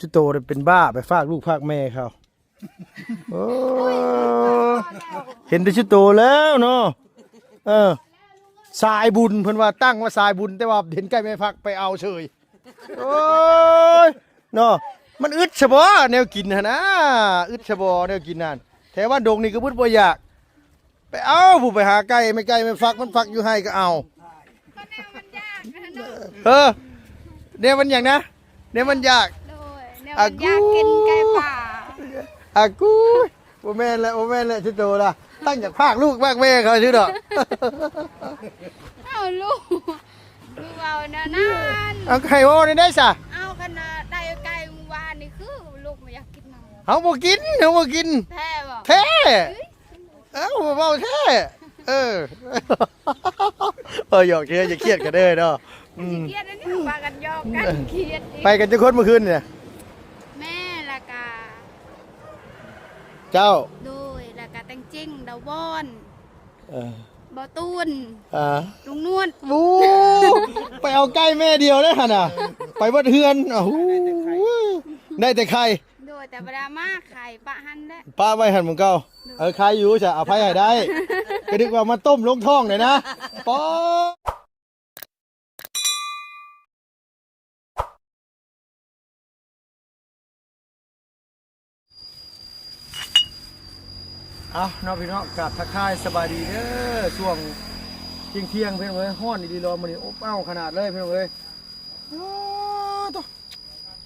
จุโตเป็นบ้าไปฝากลูกฝากแม่เขาโอ้เห็นแต่จุโตแล้วเนาะสายบุญเพิ่นว่าตั้งว่าสายบุญแต่ว่าเห็นใกล้แม่พักไปเอาเฉยโอ้ยเนาะมันอึดฉบ่แนวกินนะอึดฉบ่แนวกินนั่นแถวบ้านดงนี่ก็บ่บ่อยากไปเอาผู้ไปหาไก่ไม่ไก่ไม่ฟักมันฟักอยู่ให้ก็เอาเนี่ยมันอย่างนะเนี่ยมันอยากเนี่ยมันอยากกินไก่ป่าอากูโอแม่นแหละโอแม่นแหละชิโตล่ะตั้งจากภาคลูกภาคแม่เขาชื่อดอกเอาลูกเอานั่นเอาไข่โอ้นี่ได้สะเอาขนาดได้ไก่เมื่อวานนี่คือลูกไม่อยากกินน้ำเขาบอกกินเขาบอกกินแท้บ่แท้เอ้าเบาแท้หยอกเชื่อจะเครียดกันเด้อเนาะเครียดอันนี้ว่ากันยอกกันเครียดไปกันจะคนเมื่อคืนเนี่ยแม่ละกาเจ้าโดยละกาแตงจิ้งดาวบอนบ่อตูนลุงนวลบูไปเอาใกล้แม่เดียวได้ขนาดไปวัดเฮือนได้แต่ไข่โดยแต่เวลามาไข่ปะหันได้ป้าไว้หันมึงเก่าไข่อยู่จะเอาไผ่ให้ได้ก็นึกว่ามาต้มลงท้องเลยนะป๊อเอาน้องพี่น้องกลับทักทายสบายดีเด้อช่วงเที่ยงเพื่อนเว้ยห้อนดีรอมันนี่อบอ้าวขนาดเลยเพื่อนเว้ย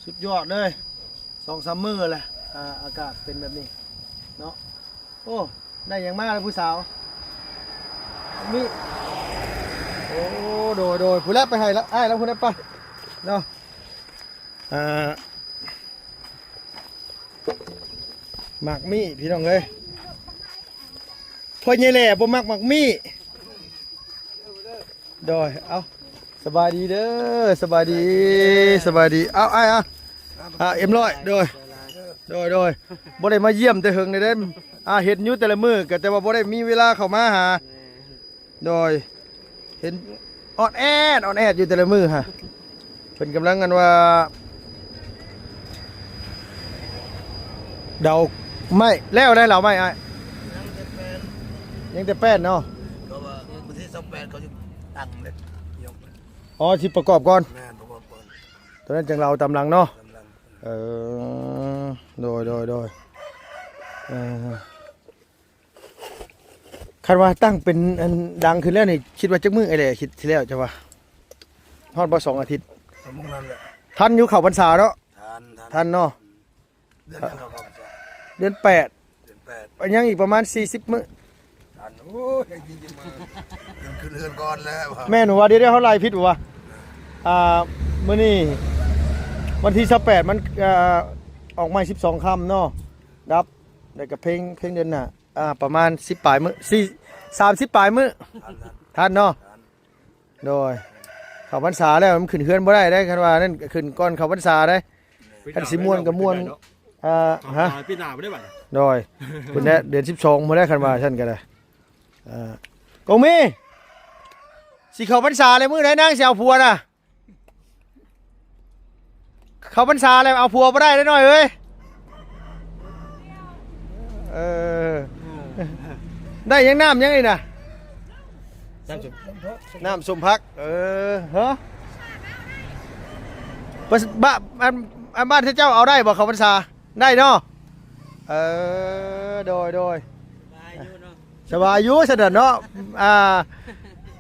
สุดยอดเลย2-3 มื้อแหละอากาศเป็นแบบนี้เนาะโอ้ได้อย่างมากเลยผู้สาวมีโอ้โดยผู้แรกไปให้แล้วไอ้แล้วผู้แรกไปเนาะหมักมี่พี่น้องเลยพ่อใหญ่แหล่บ่มักหมักมี่โดยเอาสบายดีเด้อสบายดีเอาไอ้เอ็มร้อยโดยบ่ได้มาเยี่ยมแต่เฮิงได้เห็นอยู่แต่ละมื้อก็แต่ว่าบ่ได้มีเวลาเข้ามาหาโดยเห็นออดแอดอยู่แต่ละมื้อฮะเพิ่นกำลังกันว่าเดาไม่แล้วได้เหรอไม่ไอ้ยังแต่แป้นเนาะก็ว่าประเทศ28เขาจะตั้งเลยยกอ๋อที่ประกอบก่อนแม่นประกอบก่อนตอนนั้นจังเราตำลังเนาะโดยคาดว่าตั้งเป็นอันดังขึ้นแล้วนี่คิดว่าจักมื้อไอ้แหละคิดทีแล้วจะว่าฮอดบ่2 อาทิตย์มุกนั้นแหละทันอยู่เข้าพรรษาเนาะทันเนาะเดือน8ยังอีกประมาณ40 มื้อทันโอ้ยจริงๆมาขึ้นเรือนก่อนแล้วแม่หนูว่าเดี๋ยวเขาไล่ผิดว่ามื้อนี้วันที่28มันออกมา12 ค่ำเนาะดับได้กับเพลงเดือนน่ะประมาณ10 ปลายมื้อ30 ปลายมื้อทันเนาะโดยเข้าพรรษาแล้วมันขึ้นเฮือนบ่ได้คันว่านั่นขึ้นก่อนเข้าพรรษาได้คันสิม่วนก็ม่วนฮะปีหน้าบ่ได้บัดโดยเพิ่นเดือน12บ่ได้คันว่าซั่นก็ได้กงมีสิเข้าพรรษาเลยมื้อไหนนางสิเอาผัวน่ะเข้าพรรษาแล้วเอาผัวบ่ได้หน่อยเอ้ยได้ยังน้ำยังไงน่ะน้ำสมพักฮะบ้านเจ้าเอาได้บ่เข้าพรรษาได้เนาะโดยสบายอยู่เสด็จเนาะ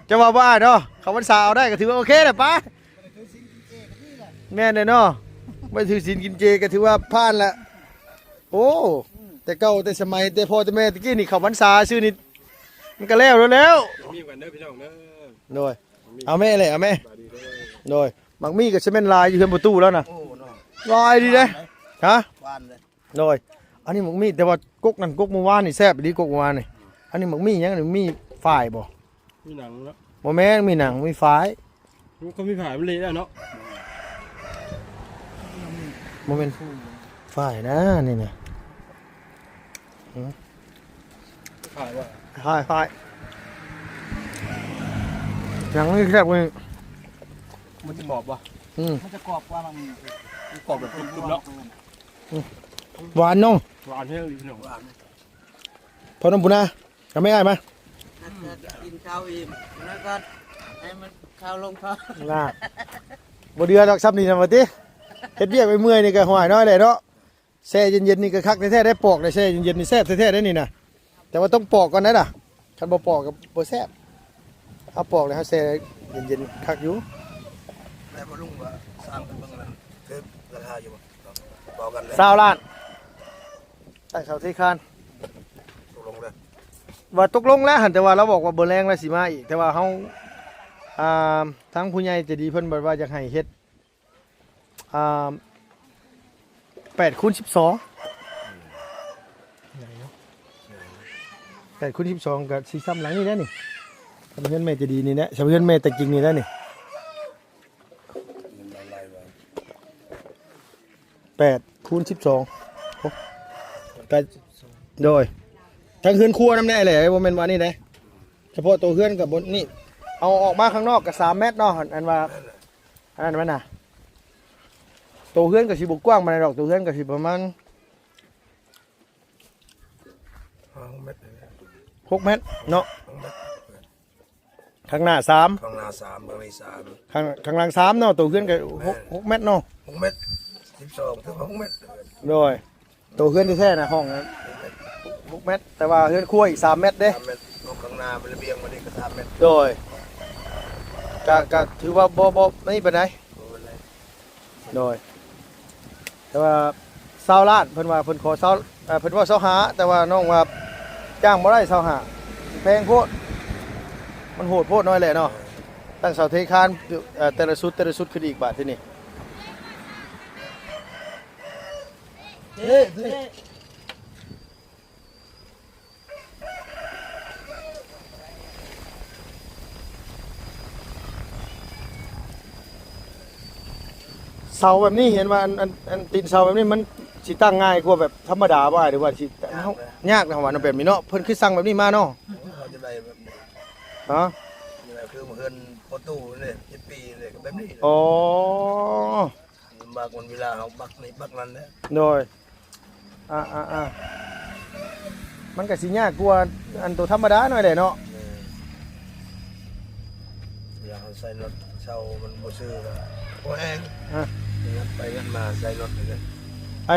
จะว่าบ้าเนาะเข้าพรรษาเอาได้ก็ถือว่าโอเคแหละป้าแม่เนี่ยเนาะไม่ถือศีลกินเจก็ถือว่าผ่านละโอ้แต่เก่าแต่สมัยแต่พ่อแต่แม่ตะกี้นี่เข้าพรรษาชื่อนี่มันก็แล้วมีกันเด้อพี่น้องเด้อโดยเอาแม่เลยเอาแม่โดยมักมีกับเซเมนต์ลายอยู่เพื่อนประตูแล้วนะลายดีเลยฮะโดยอันนี้มักมีแต่ว่ากกนั่นกกเมื่อวานนี่แซ่บดีกกเมื่อวานนี่อันนี้มักมียังหรือมีฝ่ายบ่มีหนังแล้วโมแม่มีหนังมีฝ่ายก็มีฝ่ายมันเละแล้วเนาะโมเมนฝ่ายนะนี่นะฝ่ายว่าฝ่ายหนังนี่แซ่บเลยมันจะกรอบวะมันจะกรอบกว่าบาง กรอบแบบกรุบๆเนาะ หวานน้อง หวานแห้งดีหน่อย พอน้ำบุญนะก็ไม่ง่ายมา กินข้าวอิ่มแล้วก็ให้มันข้าวลงท้อง น่าบ่เดือดอกซับนี่นะว่าติเฮ็ดเวียกไปเมื่อยนี่ก็หอยน้อยเลยเนาะแช่เย็นๆนี่ก็คักแท้ๆได้ปอกได้แช่เย็นๆนี่แซ่บแท้ๆได้นี่นะแต่ว่าต้องปอกก่อนนะล่ะคันบ่ปอกก็บ่แซ่บเอาปอกแล้วแช่เย็นๆคักอยู่ แต่บ่ลุงว่าสร้างกันเบิ่งนั้นคือราคาอยู่บ่บอกกันเลย 20 ล้านตั้งเสาที่คาน ตกลงเลย ว่าตกลงแล้วหันแต่ว่าเราบอกว่าบ่แรงแล้วสิมาอีกแต่ว่าเฮาทั้งผู้ใหญ่ใจะดีเพิ่นบอกว่าอยากให้เฮ็ด8x12 8x12ก็สิซ้ำหลังนี่แหละนี่สำเพิ่นแม่ใจะดีนี่แหละสำเพิ่นแม่แต่จริงนี่แหละนี่8x12โอ้ก็โดยทั้งเฮือนครัวนำแน่แหละบ่แม่นว่านี่เด้เฉพาะตัวเฮือนกับบนนี่เอาออกมาข้างนอกก็3 เมตรเนาะอันว่าอันนั้นมันน่ะตัวเฮือนก็สิบ่กว้างปานใดดอกตัวเฮือนก็สิประมาณ 5 เมตร 6 เมตรเนาะ 6 เมตร ข้างหน้า3 ข้างหน้า3ข้างใน3 ข้างหลัง3เนาะตัวเฮือนก็6 เมตรเนาะ 6 เมตร12ถึง6 เมตร โดยตัวเฮือนที่แท้น่ะห้องนั้น6 เมตรแต่ว่าเฮือนครัวอีก3 เมตรเด้ 3 เมตรเอาข้างหน้าเป็นระเบียงมานี่ก็3 เมตร โดยก็ถือว่าบ่ไม่ปานใด บ่เป็นไร โดยแต่ว่า20 ล้านเพิ่นว่าเพิ่นขอเพิ่นว่า25แต่ว่าน้องว่าจ้างบ่ได้25แพงโพดมันโหดโพดน้อยแหละเนาะตั้งเสาเทคานแต่ละสุดขึ้นอีกบาทที่นี่เสาแบบนี้เห็นว่าอันตีนเสาแบบนี้มันสิตั้งง่ายกว่าแบบธรรมดาบ่หรือว่าสิยากนะว่าแบบนี้เนาะเพิ่นคือสั่งแบบนี้มาเนาะ เขาจะได้แบบนี้ ฮะ นี่แหละคือเฮือนประตูนี่7 ปีนี่ก็แบบนี้ อ๋อ มากวันเวลาเฮาบักนี่บักนั้นแหละ โดยมันก็สิยากกว่าอันตัวธรรมดาหน่อยแหละเนาะ เวลาเฮาใส่รถเช่ามันบ่ซื้อก็บ่แห้ง ฮะ งัดไปงัดมาใส่รถนี่ ไอ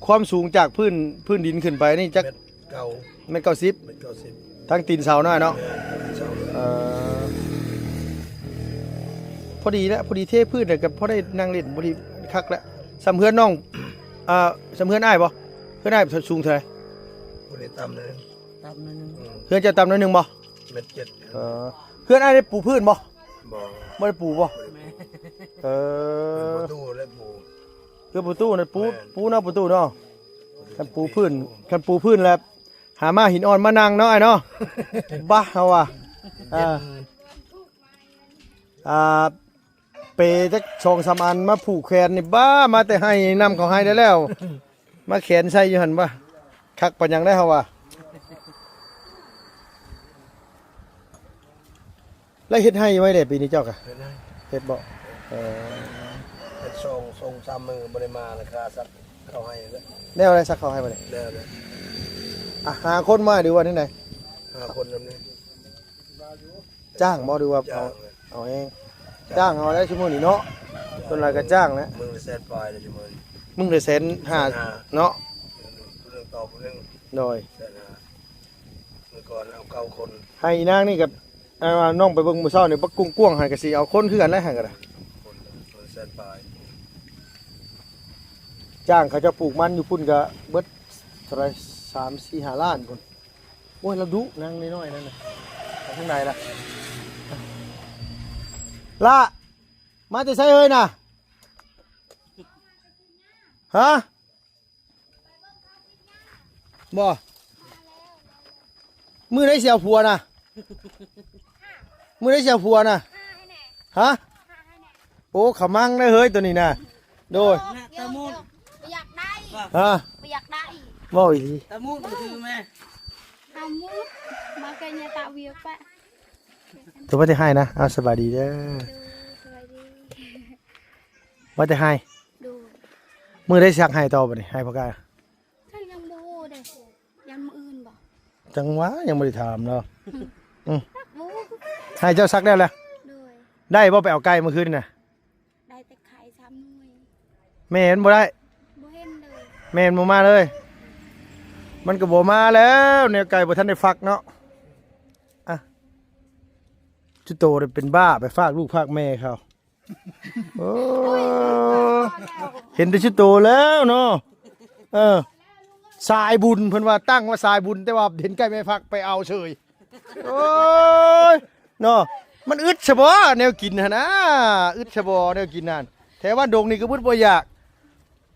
ความสูงจากพื้นดินขึ้นไปนี่จัก เม็ดเก่า เมตร90 เม็ด90 ทั้งตีนเสาหน่อยเนาะ เช่า พอดีแล้วพอดีเทพื้นแต่กับพอได้นั่งเล่นพอดีคักแล้วสำเพื่อนน้องสำเพื่อนอ้ายบ่เพื่อนอ้ายสูงเท่าไหร่ บ่ได้ต่ำเลย ตามนั้น เพื่อนจะต่ำหน่อยหนึงบ่ เม็ด7 เพื่อนอ้ายได้ปูพื้นบ่ บ่ บ่ได้ปูบ่ แม่ ประตูและปู เพื่อนประตูน่ะปูเนาะประตูเนาะคันปูพื้นแล้วหามาหินอ่อนมานั่งเนาะไอ้เนาะ บ้าเฮาว่ะเปจัก2-3 อันมาผูกแขนนี่บ้ามาแต่ให้นำเขาให้ได้แล้ว มาแขนใส่อยู่หั่นบ่คักปานหยังได้เฮาว่ะแล้วเฮ็ดให้ไว้ได้ปีนี้เจ้ากะ เห็นไหม เฮ็ดบ่เฮ็ดส่ง3มื้อบ่ได้มาราคาสักเข้าให้แล้ว แนวอะไรสักเขาให้บ่ได้ แล้วเลย หาคนมาดีว่าที่ไหน 5 คนนำนี้ จ้างบ่ดีว่า จ้าง เอาเองจ้างเอาได้ชั่วโมงนี้เนาะส่วนหลายก็จ้างนะ มือแสนปลายเลยจังมื้อ มึงได้แสนห้าเนาะ เรื่องต่อเรื่อง โดย แสนห้าเมื่อก่อนเอา9 คน ให้อีนางนี่กับน้องไปเบิ่งมื้อเช้านี่ปักกุ้งกวางให้ก็สิเอาคนคือกันแล้วให้ก็ได้ คนมือแสนปลาย จ้างเขาจะปลูกมันอยู่พุ่นก็เบิดเท่าไหร่3-4-5 ล้านพุ่นโอ้ยเราดุนางน้อยๆนั่นน่ะไปทางไหนล่ะล่ะมาแต่ไสเฮ้ยน่ะฮะบ่มื้อไหนสิเอาผัวน่ะมื้อไหนสิเอาผัวน่ะฮะโอ้ขมังได้เฮ้ยตัวนี้น่ะโดย ตะมูด อยากได้ ฮะ อยากได้ บ่อีหลี ตะมูดคือแม่ เอามุดมาเกยตะเวียปะ ตัวบ่ได้ให้นะเอาสบายดีเด้อ ดูสวัสดี ว่าแต่ให้ ดู มื้อได้ซักให้ต่อบ่นี่ให้พ่อกาย ท่านยังบ่ฮู้เด้ยังมื้ออื่นบ่ จังหวะยังบ่ได้ถามเนาะ ตักบ่ฮู้ ให้เจ้าซักได้แล้ว โดย ได้บ่ไปเอาไก่เมื่อคืนน่ะ ได้แต่ไข่3หน่วย แม่เห็นบ่ได้ บ่เห็นเลย แม่เห็นบ่มาเลย มันก็บ่มาแล้วแนวไก่บ่ทันได้ฟักเนาะอ่ะจุโตได้เป็นบ้าไปฝากลูกฝากแม่เขาโอ้เห็นแต่จุโตแล้วเนาะสายบุญเพิ่นว่าตั้งว่าสายบุญแต่ว่าเห็นไก่แม่ฟักไปเอาเฉยโอ้ยเนาะมันอึดซะบ่แนวกินหั่นนะอึดซะบ่แนวกินนั่นแถวบ้านดงนี่ก็บ่บ่อยาก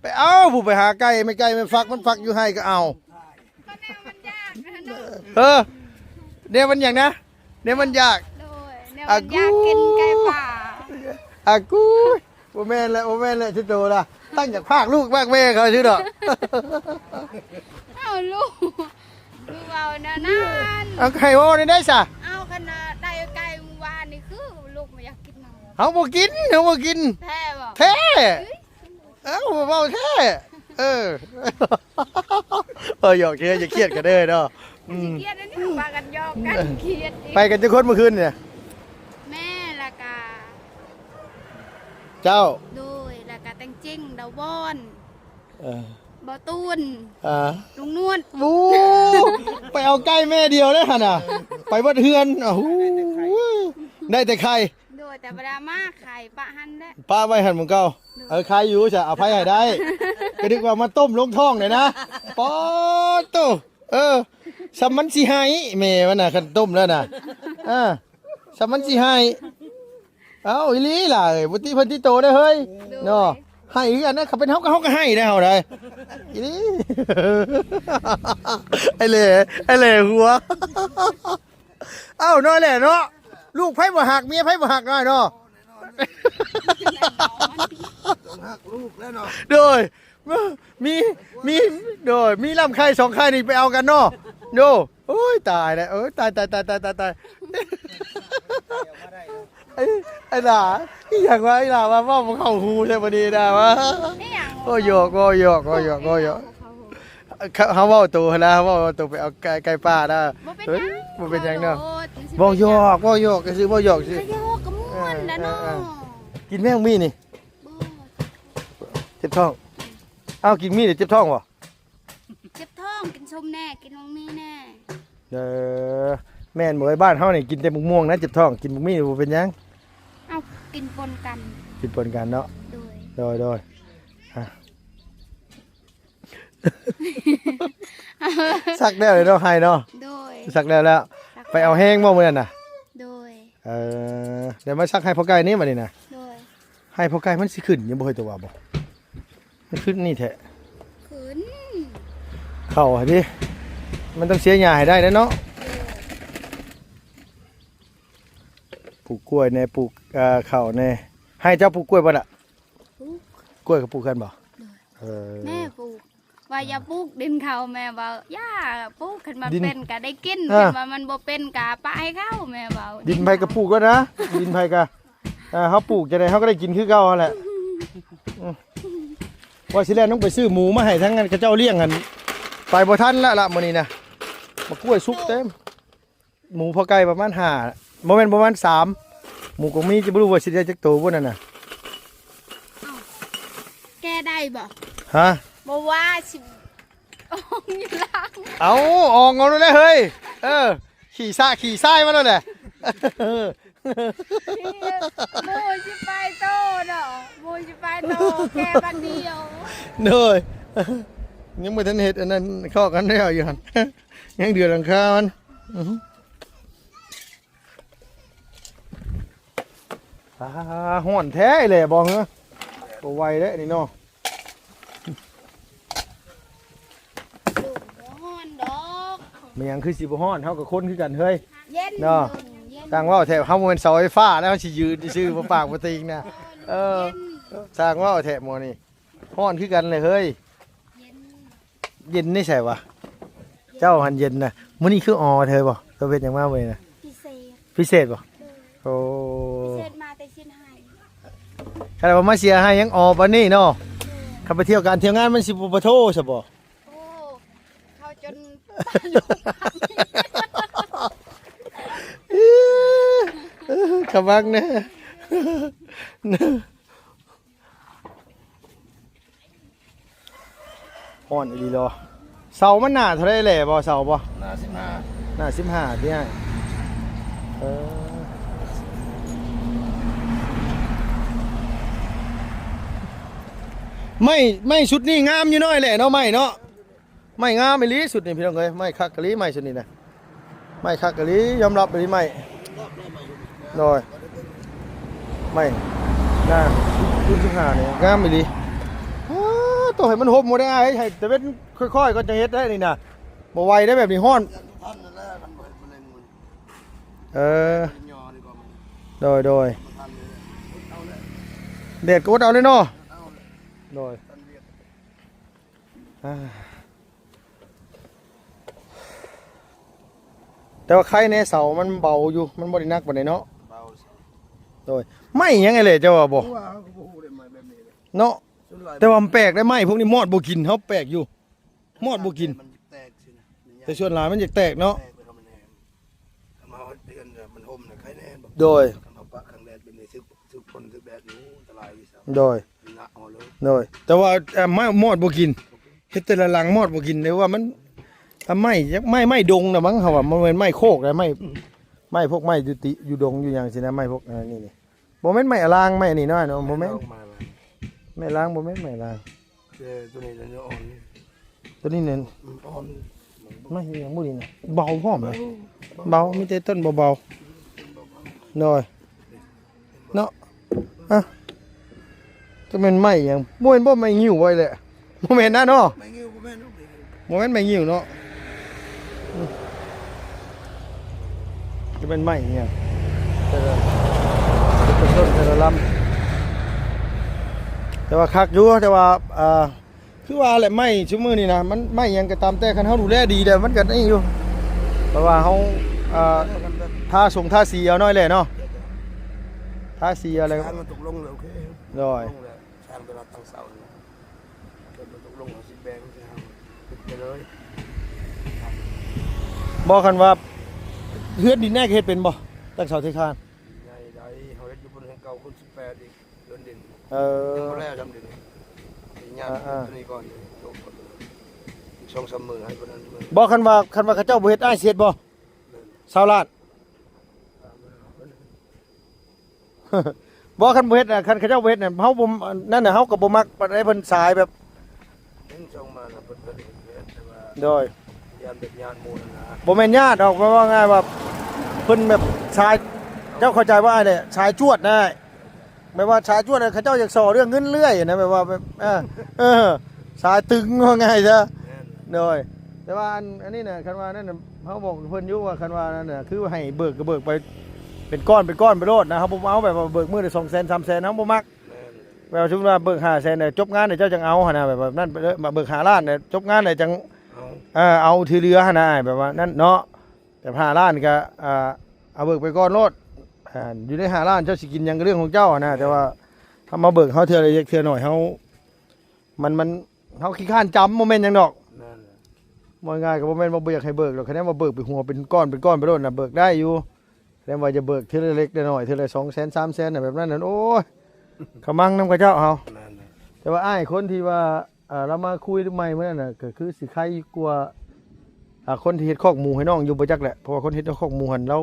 ไปเอาผู้ไปหาไก่ไม่ฟักมันฟักอยู่ให้ก็เอา ก็แนวมันยากนะเนาะ เนี่ยมันอย่างนะเนี่ยมันอยาก โดยแนวมันยากกินไก่ป่า อากูโอแม่นแหละโอแม่นแหละชิโตล่ะตั้งจากภาคลูกภาคแม่เขาชื่อดอก เอาลูกเอานั่น เอาไข่โอ้นี่ได้ซะ เอาขนาดได้ไก่เมื่อวานนี่คือลูกไม่อยากกินน้ำ เอาบ่กินเอาบ่กิน แท้บ่ แท้เอ้าเบาแท้หยอกเชื่ออย่าเครียดกันเด้อเนาะ เครียดนะนี่มากันยอกกันเครียดอีก ไปกันจะคนเมื่อคืนเนี่ย แม่ละกา เจ้า โดยละกาแตงจิ้งดาวบอน เออ บ่ตูน ลุงนวล บูไปเอาใกล้แม่เดียวเลยฮะน่ะไปวัดเฮือนอ้าวได้แต่ไข่ โดยแต่บดามาไข่ปะหันได้ ป้าไว้หันมึงเก่าใครอยู่จะเอาไผให้ได้ก็นึกว่ามาต้มลงท้องเลยนะป๊อดโตสมันสิให้แม่มันน่ะคันต้มแล้วน่ะสมันสิให้เอ้าอีหลีล่ะเอ้ยบ่ติเพิ่นติโตได้เฮ้ยเนาะให้คือกันนะเขาเป็นเฮาก็ให้ได้เฮาได้อีหลีไอ้เหล่หัวเอ้าน้อยแหละเนาะลูกไผบ่หักเมียไผบ่หักน้อยเนาะ ต้องหักลูกแล้วเนาะ โดยมีลำไข่2ไข่นี่ไปเอากันเนาะโดโอ้ยตายแล้วตายไอ้หล่าอีหยังวะไอ้หล่าว่าบ่เข้าหูใช่บ่ดีนะวะ นี่อย่าง โอ้ยอกเขาเว้าตัวนะเว้าตัวไปเอาไก่ป่านะ บ่เป็นหยังบ่เป็นหยังเนาะ โอ้ย บ่หยอกก็คือบ่หยอกสิ ก็โยกก็ม่วนแล้วเนาะ กินแม่งมีนี่ บ่ เจ็บท้องเอากินมีนี่เจ็บท้องบ่ เจ็บท้องกินชมแน่กินมังมีแน่ แม่นบ่ไอ้บ้านเฮานี่กินแต่มะม่วงนะเจ็บท้องกินบ่มีบ่เป็นหยัง เอากินปนกัน กินปนกันเนาะ โดย สักแล้วเลยเนาะให้เนาะ โดย สักแล้วไปเอาแห้งบ่มื้อนั้นน่ะ โดย เดี๋ยวมาสักให้พ่อไก่นี่มานี่นะ โดย ให้พ่อไก่มันสิขึ้นยังบ่เคยตัวว่าบ่มันขึ้นนี่แท้ ขืน เข้าให้ดิมันต้องเสียหญ้าให้ได้เนาะปลูกกล้วยแน่ปลูกข้าวแน่ให้เจ้าปลูกกล้วยบ่ล่ะ ปลูก กล้วยก็ปลูกกันบ่ แม่ปลูกว่าอย่าปลูกดินเขาแม่ว่าย่าปลูกขึ้นมา ดิน เป็นก็ได้กิน อ่า ขึ้นมามันบ่เป็นก็ปะให้เข้าแม่เว้า ดินไผก็ปลูกก็นะดินไผก็เฮาปลูกจะได้เฮาก็ได้กินคือเก่าหั่นแหละว่าสิแลต้องไปซื้อหมูมาให้ทั้งนั้นเขาเจ้าเลี้ยงกันไปบ่ทันละมื้อนี้นะมากล้วยสุกเต็มหมูพ่อไก่ประมาณ5บ่แม่นประมาณ3หมูก็มีจะบ่รู้ว่าสิได้จักโตบ่นั่นน่ะ แก้ได้บ่ ฮะ บ่ว่าสิออกอยู่หลัง เอาออกเอาเลยเฮ้ยขี่ซ้ายมาแล้วแหละ โมสิไปโตเนาะโมสิไปโตแก้บัดเดียว เด้อยังบ่ทันเฮ็ดอันนั้นเข้ากันแล้วอยู่หั่น ยังเดือดหลังคามันฮ้อนแท้เลยบ่เหรอบ่ไหวเด้นี่เนาะ ลูกบ่ฮ้อนดอก มันยังคือสิบ่ฮ้อนเฮากับคนคือกันเฮ้ย เย็น เนาะ เย็น สร้างว่าวแถวเฮาบ่แม่นเสาไฟฟ้าแล้วเฮาสิยืนซื่อบ่ปากบ่ติงนะสร้างว่าวแถวหมอนี่ฮ้อนคือกันเลยเฮ้ย เย็น เย็นนี่ใช่ปะเจ้าหันเย็นนะมื้อนี้คืออเธอบ่ตัวเป็นหยังมามื้อนี้นะ พิเศษ พิเศษบ่โอ้ พิเศษมาแต่ชิ้นให้ ขนาดว่ามาเสียให้ยังออกปานนี้เนาะขับไปเที่ยวการเที่ยวงานมันสิบ่บ่โทซะบ่ โอ้เข้าจน ขบักนะฮ้อนอีหลีรอเสามันหนาเท่าไรแหละบ่เสาบ่ หน้า15 หน้า15ที่ให้เออไม่ชุดนี้งามอยู่น้อยแหละเนาะไม่เนาะไม่งามอีหลีสุดนี่พี่น้องเอ้ยไม่คักกะลีไม่สุดนี่นะไม่คักกะลียอมรับอีหลีไม่โดยไม่น่ารุ่น15เนี่ยงามอีหลีอ้าตัวให้มันหบบ่ได้อ้ายให้แต่เป็นค่อยๆก็จะเฮ็ดได้นี่น่ะบ่ไหวได้แบบนี้ฮ้อน ท่านนั่นแหละมันเบิดมะเร็งมัน เออ เป็นยอดีกว่ามัน โดย ท่านเลยเอาเลย เด็ดก็เอาเลยเนาะ เอาเลย โดย ท่านเรียก อ่าแต่ว่าใครในเสามันเบาอยู่มันบ่ได้หนักปานใดเนาะ เบาสิ โดยไม่ยังไงเลยเจ้าว่าบ่ ว่าเขาก็บ่ฮู้ได้ไหมแบบนี้เลย เนาะ ส่วนหลาย แต่ว่ามันแปลกได้ไหมพวกนี้มอดบ่กินเฮาแปลกอยู่มอดบ่กิน มันแตกสินะมันยาก แต่ส่วนหลายมันอยากแตกเนาะ แตกไปทำมันแหงถ้ามาเอาเดือนเนี่ยมันห่มน่ะใครแน่บ่ โดย ถ้ามาปะข้างแดดเป็นนี่ซึกฝนซึกแดดอยู่อันตรายอยู่ซะ โดย มันละเอาเลย โดยแต่ว่าไม่มอดบ่กินเฮ็ดแต่ละหลังมอดบ่กินเลยว่ามันไม่จักไม่ดงน่ะมั้งเขาว่ามันเป็นไม้โคกนะไม่พวกไม้อยู่ติอยู่ดงอยู่หยังสินะไม้พวกนี่บ่แม่นไม้อลางไม้อันนี้น้อยเนาะบ่แม่น เอามาเลย ไม้ลางบ่แม่นไม้ลาง ตัวนี้จะเนื้ออ่อนนี่ ตัวนี้เนี่ย อ่อน ไม่ยังบ่ดีนะเบาพร้อมเลยเบามีแต่ต้นเบาๆน้อยเนาะอ่ะจะเป็นไม้หยังบ่แม่นบ่ไม้งิ้วไว้แหละบ่แม่นนะเนาะ ไม่งิ้วบ่แม่นลูกเด็ก บ่แม่นไม้งิ้วเนาะจะเป็นไม้หยังแต่ละเป็นต้นแต่ละลำแต่ว่าคักอยู่แต่ว่าคือว่าแหละไม้ชุมื้อนี่นะมันไม้หยังก็ตามแต่คันเฮาดูแลดีแต่มันก็นี่อยู่เพราะว่าเฮาทาทาสีเอาน้อยแหละเนาะทาสีอะไร ช้างมันตกลงเลยโอเค โดย ลงเลยช้างตัวนั้นตั้งเสาเลยเกิดมันตกลงเอาสิแบงสิครับปิดไปเลย บอกกันว่าเฮือนดินแน่เฮ็ดเป็นบ่ตั้งเสาเทคาน ใหญ่ใดเฮาเฮ็ดอยู่บนแห่งเก่าคน18อีกเดือนดิน เอ ยัง อ บ่แล้วจำดินนี่ยามตัวนี้ก่อนจบก่อนอีก2-3มื้อให้บ่นั้นมื้อ บอกกันว่าเขาเจ้าบ่เฮ็ดอ้ายเสียดบ่ชาวลาด บอกคันบ่เฮ็ดน่ะคันเขาเจ้าบ่เฮ็ดน่ะเฮาบ่นั่นน่ะเฮาก็บ่มักปานใดเพิ่นสายแบบ เห็นส่งมาน่ะเพิ่นก็เฮ็ดแต่ว่า โดย ยามเป็นยามหมู่นั่นนะ บ่แม่นญาติดอกว่าง่ายว่าเพิ่นแบบสายเจ้าเข้าใจว่าเนี่ยสายจวดนะไม่ว่าสายจวดน่ะเขาเจ้าอยากสอเรื่องเงินเลื่อยนะแบบว่าแบบสายตึงว่าง่ายซะ แม่น โดยแต่ว่าอันนี้น่ะคันว่านั่นน่ะเขาบอกเพิ่นอยู่ว่าคันว่านั่นน่ะคือให้เบิกก็เบิกไปเป็นก้อนไปโลดนะเฮาบ่เอาแบบว่าเบิกมื้อละ200,000 300,000เฮาบ่มัก แม่น แบบสมมุติว่าเบิก500,000เนี่ยจบงานเนี่ยเจ้าจังเอาหั่นน่ะแบบนั้นไปเลยมาเบิก5ล้านเนี่ยจบงานเนี่ยจัง เอา เอาที่เหลือหั่นน่ะแบบว่านั่นเนาะแต่5ล้านก็เอาเบิกไปก่อนโลดอยู่ใน5ล้านเจ้าสิกินหยังก็เรื่องของเจ้าอะนะแต่ว่าถ้ามาเบิกเฮาเทื่อละเล็กเทื่อน้อยเฮามันเฮาขี้ข้านจำบ่แม่นหยังดอก นั่นแหละ บ่ง่ายก็บ่แม่นว่าบ่อยากให้เบิกหรอกคะแนนว่าเบิกไปหัวเป็นก้อนไปโลดน่ะเบิกได้อยู่แต่ว่าจะเบิกเทื่อละเล็กน้อยเทื่อละ200,000 300,000น่ะแบบนั้นน่ะโอ้ยขมังนำกับเจ้าเฮา นั่นแหละ แต่ว่าอ้ายคนที่ว่าเรามาคุยใหม่มื้อนั้นน่ะก็คือสิใครกลัวคนที่เฮ็ดคอกหมูให้น้องอยู่บ่จักแหละเพราะว่าคนเฮ็ดคอกหมูหั่นเร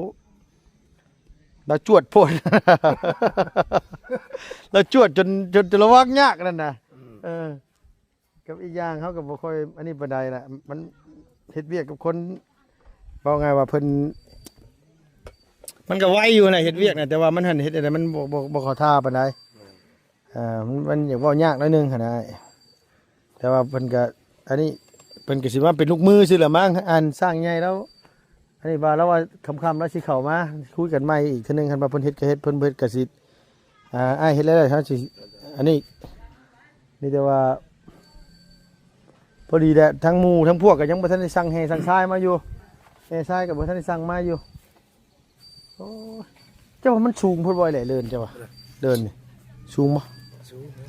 าจวดโพด เราจวดจนจะระวังยากนั่นน่ะกับอีกอย่างเขาก็บ่ค่อยอันนี้ปานใดล่ะมันเฮ็ดเวียกกับคนเว้าไงว่าเพิ่นมันก็ไวอยู่น่ะเฮ็ดเวียกน่ะแต่ว่ามันหั่นเฮ็ดอะไรมันบ่เข้าท่าปานใดมันอยากเว้ายากหน่อยนึงหั่นน่ะแต่ว่าเพิ่นก็อันนี้เพิ่นก็สิว่าเป็นลูกมือซื่อละมั้งอันสร้างใหญ่แล้วอันนี้ว่าแล้วว่าค่ำๆแล้วสิเข้ามาคุยกันใหม่อีกเทื่อนึงคันว่าเพิ่นเฮ็ดก็เฮ็ดเพิ่นบ่เฮ็ดก็สิอ้ายเฮ็ดแล้วเฮาสิอันนี้นี่แต่ว่าพอดีแหละทั้งหมู่ทั้งพวกก็ยังบ่ทันได้สั่งแห่สั่งทรายมาอยู่แห่ทรายก็บ่ทันได้สั่งมาอยู่โอ้เจ้าว่ามันสูงพุ่นบ่อยแหละเดินเจ้าว่าเดินนี่ สูงบ่ สูงนะ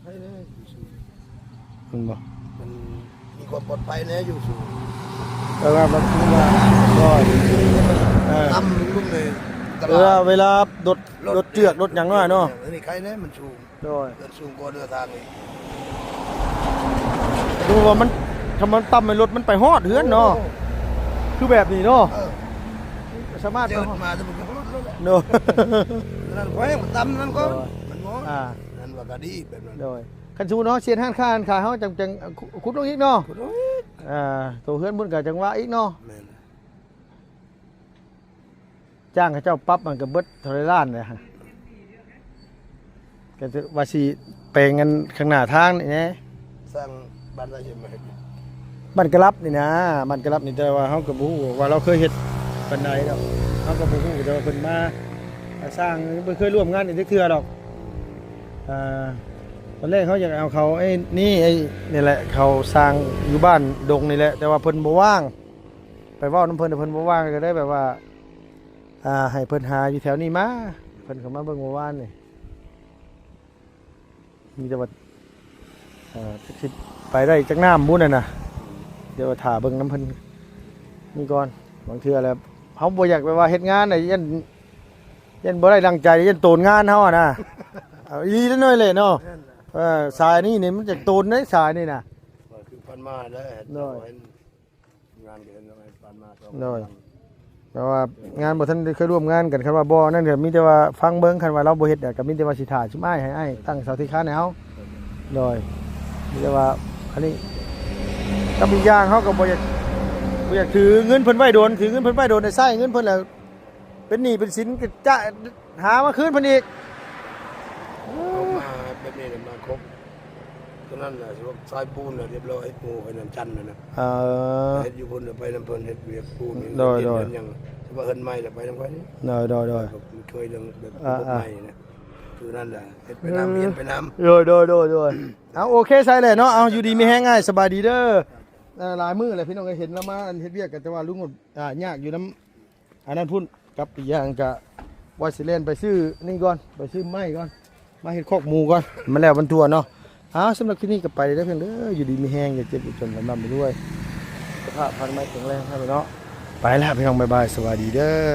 ให้เลยสูง มันบ่ มันมีความปลอดภัยแน่อยู่สูง แต่ว่ามันคือว่าก็เออ ต่ำลุ่มเลยต เวลารถเจือกรถหยังน้อยเนาะ นี่ใครแน่มันสูง โดย เดินสูงกว่าเรือทางเลย ดูว่ามันถ้ามันต่ำในรถมันไปฮอดเฮือนเนาะคือแบบนี้เนาะ เออ สามารถ เจ ไป อ ฮอด มาจะมันก็รถแล้วแหละ เนาะ นั่นไว้มันต่ำนั่นก็มันงอ อ่า นั่นว่าก็ดีแบบนั้น โดยคันชูเนาะเชียนห้านค้าขายเฮาจังขุดลงอีกเนาะ คุณโอ้ย ตัวเฮือนพุ่นก็จังว่าอีกเนาะ แม่น จ้างเขาเจ้าปรั๊บมันก็เบิดเท่าไรล้านเลยฮะก็จะว่าสิแปลงกันข้างหน้าทางนี่แหนะ สร้างบ้านได้ยังไง บ้านกระลับนี่นะบ้านกระลับนี่แต่ว่าเฮาก็บ่ฮู้ว่าเราเคยเฮ็ดปานใดดอกเฮาก็บ่ฮู้แต่ว่าเพิ่นมาสร้างบ่เคยร่วมงานอีกเทื่อดอกตอนแรกเขาอยากเอาเขาไอ้นี่แหละเขาสร้างอยู่บ้านดงนี่แหละแต่ว่าเพิ่นบ่ว่างไปเว้านำเพิ่นแต่เพิ่นบ่ว่างก็ได้แบบว่าให้เพิ่นหาอยู่แถวนี้มาเพิ่นเข้ามาเบิ่งเมื่อวานนี่มีแต่ว่าสิไปได้จักน้ำบุญน่ะนะเดี๋ยวถ่าเบิ่งน้ำเพิ่นนี่ก่อนบางเทื่อแล้วเฮาบ่อยากไปว่าเฮ็ดงานน่ะยันบ่ได้ดังใจยันโตนงานเฮาอ่ะนะ เอาอีนิดหน่อยเลยเนาะสายนี่มันจะโตนได้สายนี่น่ะ คือปันมาได้ น้อย งานเกินแล้วปันมาต้อง น้อย แต่ว่างานบ่ทันได้เคยร่วมงานกันคันว่าบ่นั่นก็มีแต่ว่าฟังเบิ่งคันว่าเราบ่เฮ็ดก็มีแต่ว่าสิถ่าชุมอ้ายให้อ้ายตั้งเสาที่ค้านให้เฮาโดยมีแต่ว่าอันนี้กับอีกอย่างเฮาก็บ่อยากถือเงินเพิ่นไว้โดนถือเงินเพิ่นไว้โดนได้ใช้เงินเพิ่นแล้วเป็นหนี้เป็นสินก็จะหามาคืนเพิ่นอีก เขามาแบบนี้มาครบตอนนั้นแหละสำหรับทรายปูนเรียบร้อยปูไปน้ำจันทร์นะ เฮ็ดอยู่พุ่นไปน้ำเพิ่นเฮ็ดเวียกปูนยังว่าเฮินใหม่แล้วไปน้ำค่อยนี่ โดย ช่วยเรื่องแบบใหม่นะคือนั่นแหละเฮ็ดไปน้ำเฮ็ดไปน้ำ โดยเอาโอเคใช่เลยเนาะเอาอยู่ดีมีแห้งง่ายสบายดีเด้อหลายมื้อเลยพี่น้องก็เห็นแล้วมาเฮ็ดเวียกกันแต่ว่าลุงยากอยู่น้ำอันนั้นพุ่นกับอีกอย่างก็ว่าสิเล่นไปซื้อนี่ก่อนไปซื้อไม้ก่อนมาเฮ็ดคอกหมูก่อนมาแล้วบรรทัวเนาะเอาสำหรับที่นี่ก็ไปได้เพียงเด้ออยู่ดีมีแห้งอย่าเจ็บอย่าจนลำบากไปด้วยสุขภาพพันไม้แข็งแรงครับพี่เนาะไปแล้วพี่น้องบ๊ายบายสวัสดีเด้อ